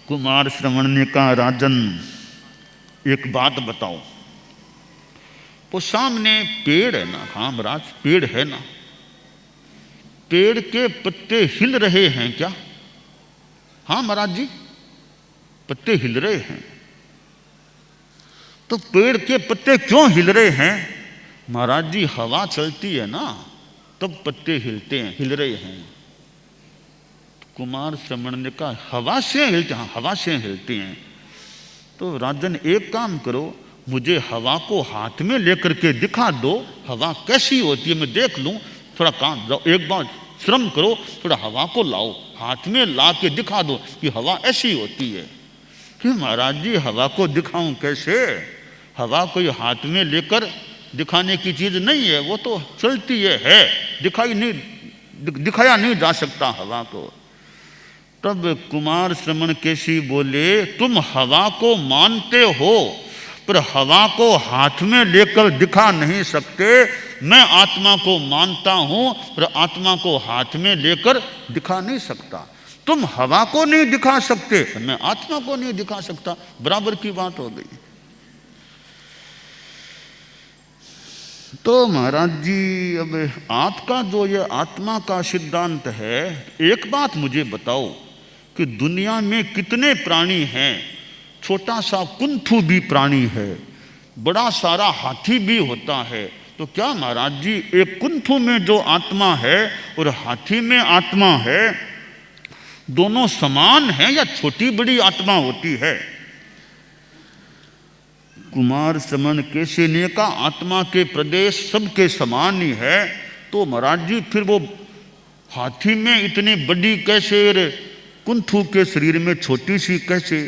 कुमार श्रवण ने कहा, राजन एक बात बताओ, वो सामने पेड़ है ना, हाँ महाराज पेड़ है ना, पेड़ के पत्ते हिल रहे हैं क्या? हाँ महाराज जी पत्ते हिल रहे हैं। तो पेड़ के पत्ते क्यों हिल रहे हैं? महाराज जी हवा चलती है ना, तब पत्ते हिलते हैं, हिल रहे हैं। कुमार श्रवण ने कहा, हवा से हिलते हैं? हाँ हवा से हिलते हैं। तो राजन एक काम करो, मुझे हवा को हाथ में लेकर के दिखा दो, हवा कैसी होती है मैं देख लूं, थोड़ा काम जाओ, एक बार श्रम करो, थोड़ा हवा को लाओ, हाथ में ला के दिखा दो कि हवा ऐसी होती है। कि महाराज जी हवा को दिखाऊं कैसे? हवा कोई हाथ में लेकर दिखाने की चीज नहीं है, वो तो चलती है, दिखाया नहीं जा सकता हवा को। तब कुमार श्रवण केसी बोले, तुम हवा को मानते हो पर हवा को हाथ में लेकर दिखा नहीं सकते, मैं आत्मा को मानता हूं पर आत्मा को हाथ में लेकर दिखा नहीं सकता। तुम हवा को नहीं दिखा सकते, मैं आत्मा को नहीं दिखा सकता, बराबर की बात हो गई। तो महाराज जी अब आपका जो ये आत्मा का सिद्धांत है, एक बात मुझे बताओ कि दुनिया में कितने प्राणी हैं? छोटा सा कुंथू भी प्राणी है, बड़ा सारा हाथी भी होता है। तो क्या महाराज जी एक कुंथू में जो आत्मा है और हाथी में आत्मा है, दोनों समान हैं या छोटी बड़ी आत्मा होती है? कुमार श्रवण केसी ने कहा, आत्मा के प्रदेश सबके समान ही है। तो महाराज जी फिर वो हाथी में इतनी बड़ी कैसे, कुंथू के शरीर में छोटी सी कैसे?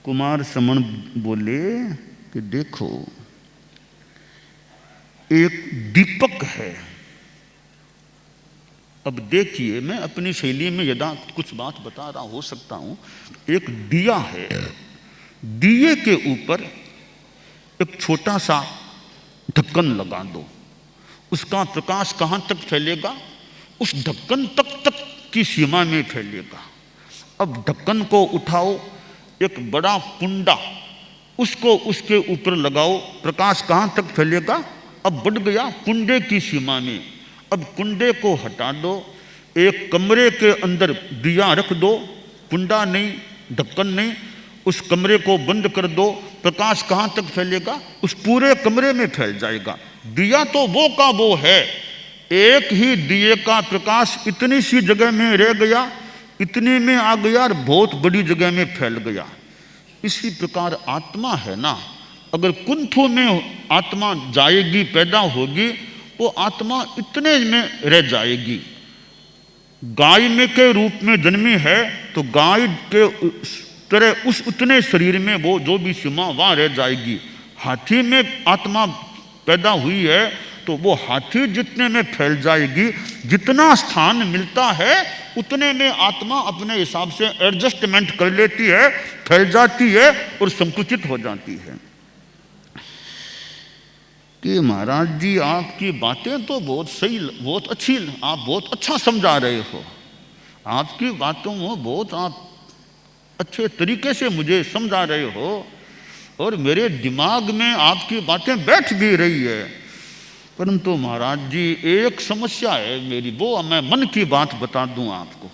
कुमार श्रवण बोले कि देखो, एक दीपक है। अब देखिए, मैं अपनी शैली में यदा कुछ बात बता रहा हो सकता हूं। एक दिया है, दिए के ऊपर एक छोटा सा ढक्कन लगा दो, उसका प्रकाश कहां तक फैलेगा? उस ढक्कन तक की सीमा में फैलेगा। अब ढक्कन को उठाओ, एक बड़ा कुंडा, उसको उसके ऊपर लगाओ, प्रकाश कहां तक फैलेगा? अब बढ़ गया कुंडे की सीमा में। अब कुंडे को हटा दो, एक कमरे के अंदर दिया रख दो, कुंडा नहीं, ढक्कन नहीं, उस कमरे को बंद कर दो, प्रकाश कहां तक फैलेगा? उस पूरे कमरे में फैल जाएगा। दिया तो वो का वो है, एक ही दिए का प्रकाश इतनी सी जगह में रह गया, इतने में आ गया और बहुत बड़ी जगह में फैल गया। इसी प्रकार आत्मा है ना, अगर कुंथू में आत्मा जाएगी, पैदा होगी, वो आत्मा इतने में रह जाएगी। गाय में के रूप में जन्मी है तो गाय के तरह उस उतने शरीर में वो जो भी सीमा वहां रह जाएगी। हाथी में आत्मा पैदा हुई है तो वो हाथी जितने में फैल जाएगी, जितना स्थान मिलता है उतने में आत्मा अपने हिसाब से एडजस्टमेंट कर लेती है, फैल जाती है और संकुचित हो जाती है। कि महाराज जी आपकी बातें तो बहुत सही, बहुत अच्छी, आप बहुत अच्छा समझा रहे हो, आपकी बातों में बहुत आप अच्छे तरीके से मुझे समझा रहे हो और मेरे दिमाग में आपकी बातें बैठ भी रही है। परंतु महाराज जी एक समस्या है मेरी, वो मैं मन की बात बता दूं आपको।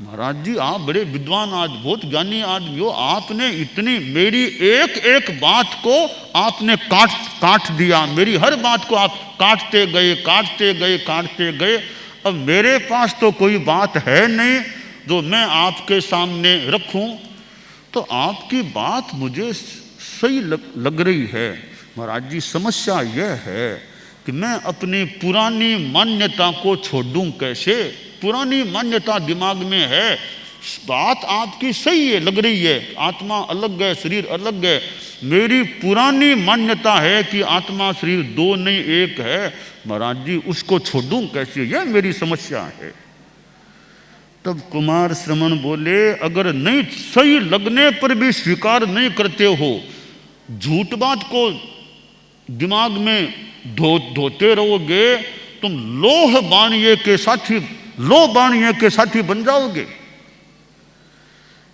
महाराज जी आप बड़े विद्वान आदमी, बहुत ज्ञानी आदमी हो, आपने इतनी मेरी एक एक बात को आपने काट दिया, मेरी हर बात को आप काटते गए। अब मेरे पास तो कोई बात है नहीं जो मैं आपके सामने रखूं, तो आपकी बात मुझे सही लग रही है। महाराज जी, समस्या यह है कि मैं अपनी पुरानी मान्यता को छोड़ दूं कैसे? पुरानी मान्यता दिमाग में है, बात आपकी सही है, लग रही है, आत्मा अलग है, शरीर अलग है। मेरी पुरानी मान्यता है कि आत्मा शरीर दो नहीं एक है। महाराज जी, उसको छोड़ दूं कैसे? यह मेरी समस्या है। तब कुमार श्रमण बोले, अगर नहीं सही लगने पर भी स्वीकार नहीं करते हो, झूठ बात को दिमाग में धोते रहोगे, तुम लोह बाणिये के साथी बन जाओगे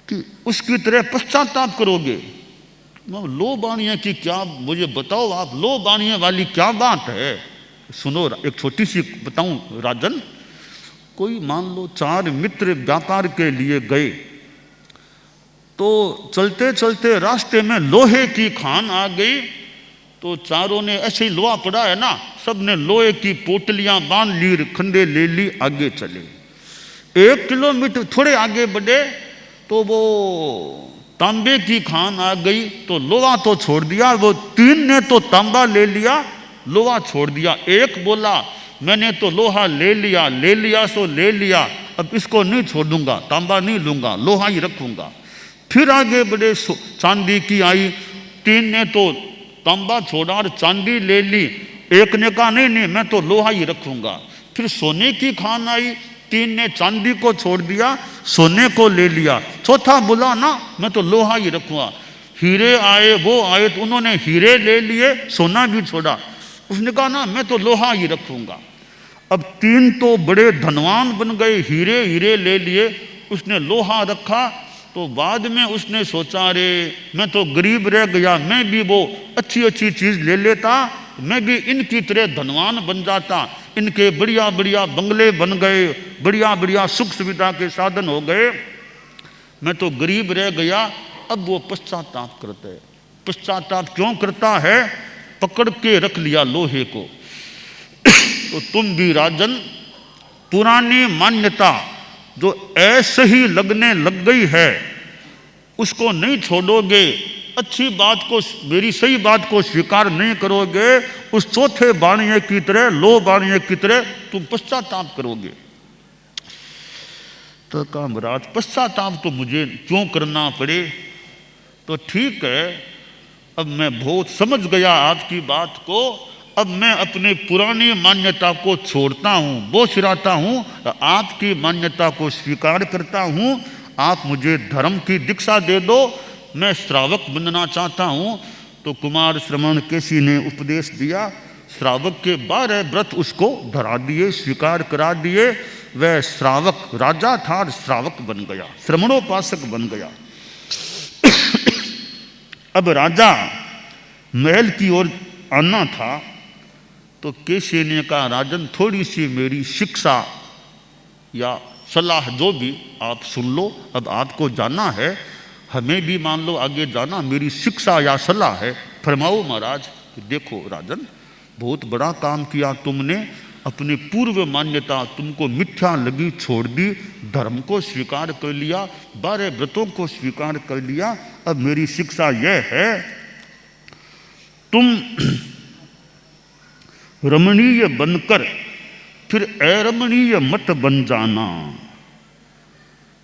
कि उसकी तरह पश्चाताप करोगे। लो बाणिये की क्या, मुझे बताओ आप, लो बाणिये वाली क्या बात है? सुनो, एक छोटी सी बताऊं राजन। कोई मान लो 4 मित्र व्यापार के लिए गए, तो चलते चलते रास्ते में लोहे की खान आ गई, तो चारों ने ऐसे ही लोहा पड़ा है ना, सब ने लोहे की पोटलियां बांध ली, खंडे ले ली, आगे चले। 1 किलोमीटर थोड़े आगे बढ़े तो वो तांबे की खान आ गई, तो लोहा तो छोड़ दिया। वो 3 ने तो तांबा ले लिया, लोहा छोड़ दिया। एक बोला, मैंने तो लोहा ले लिया सो ले लिया, अब इसको नहीं छोड़ दूंगा, तांबा नहीं लूंगा, लोहा ही रखूंगा। फिर आगे बढ़े, चांदी की आई, 3 ने तो तांबा छोड़ा और चांदी ले ली। एक ने कहा नहीं, मैं तो लोहा ही रखूंगा। फिर सोने की खान आई, 3 ने चांदी को छोड़ दिया, सोने को ले लिया। चौथा बोला ना, मैं तो लोहा ही रखूंगा। हीरे आए, वो आए, तो उन्होंने हीरे ले लिए, सोना भी छोड़ा। उसने कहा ना, मैं तो लोहा ही रखूंगा। अब 3 तो बड़े धनवान बन गए, हीरे ले लिए, उसने लोहा रखा। तो बाद में उसने सोचा, रे मैं तो गरीब रह गया, मैं भी वो अच्छी चीज ले लेता, मैं भी इनकी तरह धनवान बन जाता, इनके बढ़िया बंगले बन गए, बढ़िया सुख सुविधा के साधन हो गए, मैं तो गरीब रह गया। अब वो पश्चाताप करता है। पश्चाताप क्यों करता है? पकड़ के रख लिया लोहे को। तो तुम भी राजन, पुरानी मान्यता जो ऐसे ही लगने लग गई है, उसको नहीं छोड़ोगे, अच्छी बात को, मेरी सही बात को स्वीकार नहीं करोगे, उस चौथे बाणिये की तरह, लो बाणिये की तरह तुम पश्चाताप करोगे। तो कहा, महाराज पश्चाताप तो मुझे क्यों करना पड़े? तो ठीक है, अब मैं बहुत समझ गया आपकी बात को, अब मैं अपनी पुरानी मान्यता को छोड़ता हूँ, वो सिराता हूँ, आपकी मान्यता को स्वीकार करता हूँ। आप मुझे धर्म की दीक्षा दे दो, मैं श्रावक बनना चाहता हूँ। तो कुमार श्रमण केसी ने उपदेश दिया, श्रावक के 12 व्रत उसको धरा दिए, स्वीकार करा दिए। वह श्रावक राजा था और श्रावक बन गया, श्रमणोपासक बन गया। अब राजा महल की ओर आना था, तो केसी ने कहा, राजन थोड़ी सी मेरी शिक्षा या सलाह जो भी आप सुन लो, अब आपको जाना है, हमें भी मान लो आगे जाना, मेरी शिक्षा या सलाह है, फरमाओ महाराज। देखो राजन, बहुत बड़ा काम किया तुमने, अपनी पूर्व मान्यता तुमको मिथ्या लगी, छोड़ दी, धर्म को स्वीकार कर लिया, 12 व्रतों को स्वीकार कर लिया। अब मेरी शिक्षा यह है, तुम रमणीय बनकर फिर अरमणीय मत बन जाना।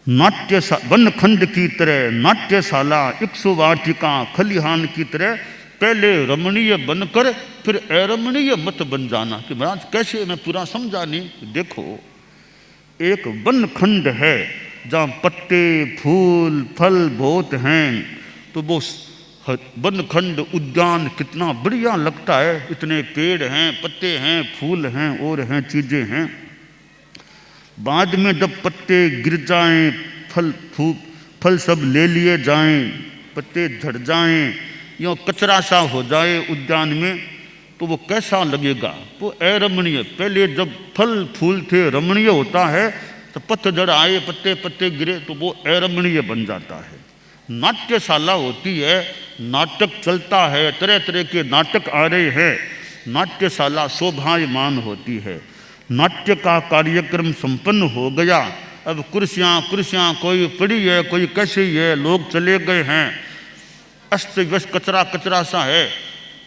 वनखंड की तरह, नाट्यशाला, इक्ष्वाटिका, खलिहान की तरह पहले रमणीय बनकर फिर अरमणीय मत बन जाना। कि महाराज कैसे, मैं पूरा समझा नहीं। देखो, एक वनखंड है जहाँ पत्ते, फूल, फल बहुत हैं, तो वो वनखंड, उद्यान कितना बढ़िया लगता है, इतने पेड़ हैं, पत्ते हैं, फूल हैं, और हैं, चीजें हैं। बाद में जब पत्ते गिर जाएं, फल सब ले लिए जाएं, पत्ते झड़ जाएं, या कचरा सा हो जाए उद्यान में, तो वो कैसा लगेगा? वो अरमणीय। पहले जब फल फूल थे रमणीय होता है, तो पतझड़ आए, पत्ते गिरे, तो वो अरमणीय बन जाता है। नाट्यशाला होती है, नाटक चलता है, तरह तरह के नाटक आ रहे हैं, नाट्यशाला शोभायमान होती है। नाट्य का कार्यक्रम संपन्न हो गया, अब कुर्सियाँ कोई पड़ी है, कोई कैसी है, लोग चले गए हैं, अस्त व्यस्त कचरा सा है,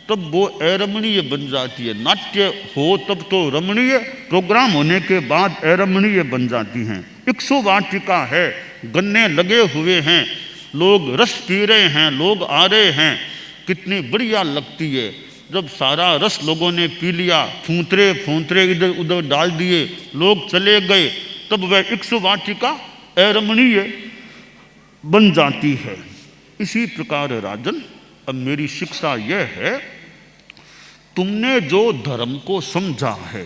तब वो अरमणीय बन जाती है। नाट्य हो तब तो रमणीय, प्रोग्राम होने के बाद अरमणीय बन जाती हैं। इक्सु वाटिका है, गन्ने लगे हुए हैं, लोग रस पी रहे हैं, लोग आ रहे हैं, कितनी बढ़िया लगती है। जब सारा रस लोगों ने पी लिया, फूंतरे इधर उधर डाल दिए, लोग चले गए, तब वह इक्सु वाटिका अरमणीय बन जाती है। इसी प्रकार राजन, अब मेरी शिक्षा यह है, तुमने जो धर्म को समझा है,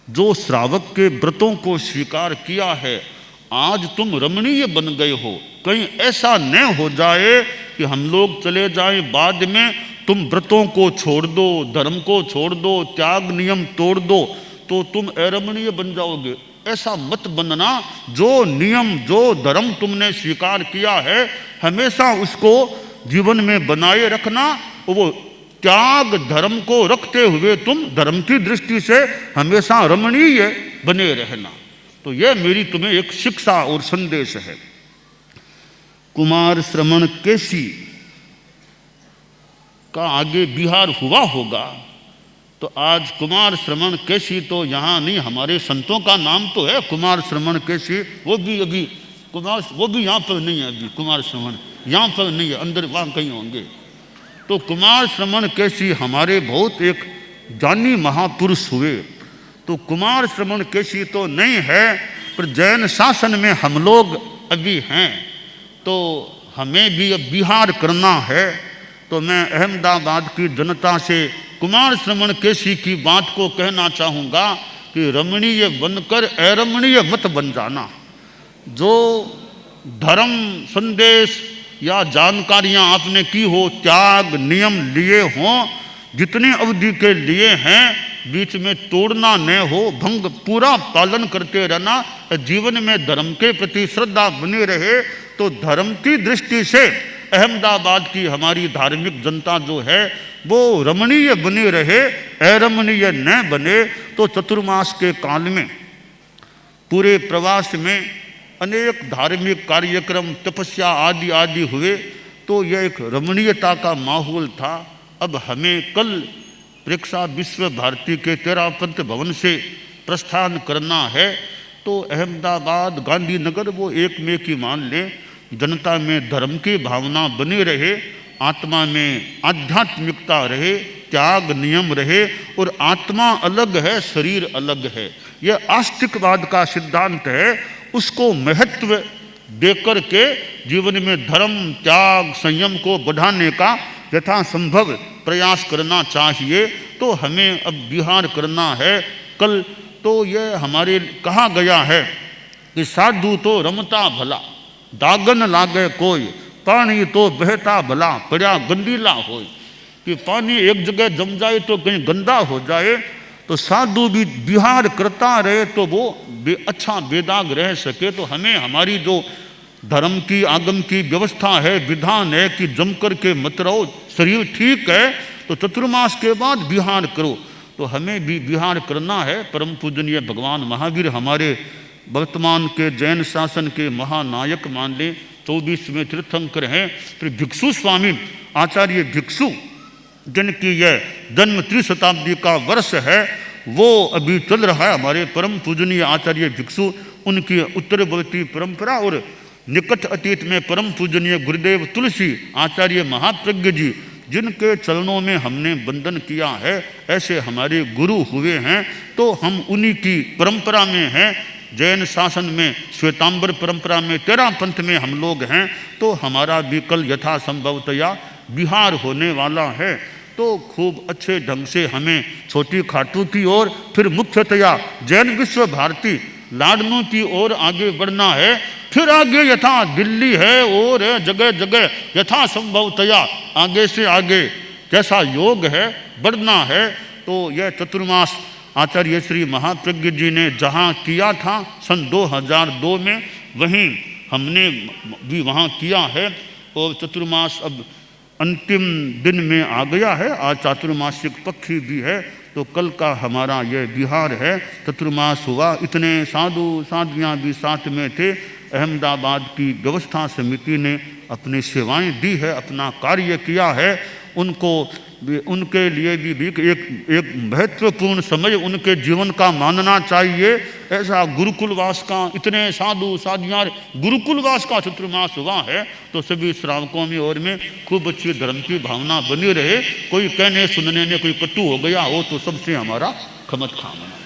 जो श्रावक के व्रतों को स्वीकार किया है, आज तुम रमणीय बन गए हो। कहीं ऐसा न हो जाए कि हम लोग चले जाएं, बाद में तुम व्रतों को छोड़ दो, धर्म को छोड़ दो, त्याग नियम तोड़ दो, तो तुम अरमणीय बन जाओगे। ऐसा मत बनना। जो नियम, जो धर्म तुमने स्वीकार किया है, हमेशा उसको जीवन में बनाए रखना। वो त्याग धर्म को रखते हुए तुम धर्म की दृष्टि से हमेशा रमणीय बने रहना। तो यह मेरी तुम्हें एक शिक्षा और संदेश है। कुमार श्रवण केसी का आगे बिहार हुआ होगा, तो आज कुमार श्रवण केसी तो यहाँ नहीं, हमारे संतों का नाम तो है कुमार श्रवण केसी, वो भी अभी कुमार, वो भी यहाँ पर नहीं है अभी। कुमार श्रवण यहाँ पर नहीं है, अंदर वहाँ कहीं होंगे। तो कुमार श्रवण केसी हमारे बहुत एक जानी महापुरुष हुए। तो कुमार श्रवण केसी तो नहीं है, पर जैन शासन में हम लोग अभी हैं, तो हमें भी अब बिहार करना है। तो मैं अहमदाबाद की जनता से कुमार श्रवण केसी की बात को कहना चाहूँगा कि रमणीय बनकर अरमणीय मत बन जाना। जो धर्म संदेश या जानकारियाँ आपने की हो, त्याग नियम लिए हों, जितनी अवधि के लिए हैं, बीच में तोड़ना न हो, भंग पूरा पालन करते रहना। जीवन में धर्म के प्रति श्रद्धा बनी रहे। तो धर्म की दृष्टि से अहमदाबाद की हमारी धार्मिक जनता जो है वो रमणीय बनी रहे, अरमणीय न बने। तो चतुर्मास के काल में पूरे प्रवास में अनेक धार्मिक कार्यक्रम, तपस्या आदि आदि हुए, तो यह एक रमणीयता का माहौल था। अब हमें कल प्रेक्षा विश्व भारती के तेरापंथ भवन से प्रस्थान करना है। तो अहमदाबाद, गांधीनगर वो एक में की मान लें, जनता में धर्म की भावना बनी रहे, आत्मा में आध्यात्मिकता रहे, त्याग नियम रहे। और आत्मा अलग है, शरीर अलग है, यह आस्तिकवाद का सिद्धांत है। उसको महत्व देकर के जीवन में धर्म, त्याग, संयम को बढ़ाने का यथासंभव प्रयास करना चाहिए। तो हमें अब विहार करना है कल। तो यह हमारे कहा गया है कि साधु तो रमता भला, दागन लागे कोई, पानी तो बहता भला, पड़ा गंदीला हो। कि पानी एक जगह जम जाए तो कहीं गंदा हो जाए, तो साधु भी विहार करता रहे तो वो अच्छा बेदाग रह सके। तो हमें हमारी जो धर्म की, आगम की व्यवस्था है, विधान है कि जम कर के मत रहो, शरीर ठीक है तो चतुर्मास के बाद विहार करो। तो हमें भी विहार करना है। परम पूजनीय भगवान महावीर हमारे वर्तमान के जैन शासन के महानायक मान ले, 24वें तीर्थंकर हैं। फिर भिक्षु स्वामी आचार्य भिक्षु, जिनकी यह जन्म 3 शताब्दी का वर्ष है, वो अभी चल रहा है। हमारे परम पूजनीय आचार्य भिक्षु, उनकी उत्तरवर्ती परंपरा और निकट अतीत में परम पूजनीय गुरुदेव तुलसी आचार्य महाप्रज्ञ जी, जिनके चरणों में हमने वंदन किया है, ऐसे हमारे गुरु हुए हैं। तो हम उन्हीं की परंपरा में हैं। जैन शासन में श्वेतांबर परंपरा में 13 पंथ में हम लोग हैं। तो हमारा भी कल यथासंभवतया विहार होने वाला है। तो खूब अच्छे ढंग से हमें छोटी खाटू की ओर, फिर मुख्यतया जैन विश्व भारती लाडनों की ओर आगे बढ़ना है। फिर आगे यथा दिल्ली है और जगह जगह यथासंभवतया आगे से आगे जैसा योग है बढ़ना है। तो यह चतुर्मास आचार्य श्री महाप्रज्ञ जी ने जहाँ किया था सन 2002 में, वहीं हमने भी वहाँ किया है। और चतुर्मास अब अंतिम दिन में आ गया है। आज चातुर्मासिक पक्ष भी है। तो कल का हमारा यह विहार है। चतुर्मास हुआ, इतने साधु साधियाँ भी साथ में थे। अहमदाबाद की व्यवस्था समिति ने अपनी सेवाएं दी है, अपना कार्य किया है। उनको उनके लिए भी एक महत्वपूर्ण समय उनके जीवन का मानना चाहिए। ऐसा गुरुकुलवास का, इतने साधु साधियाँ गुरुकुलवास का चतुर्मास हुआ है, तो सभी श्रावकों में और में खूब अच्छी धर्म की भावना बनी रहे। कोई कहने सुनने में कोई कटु हो गया हो तो सबसे हमारा खमत खामना।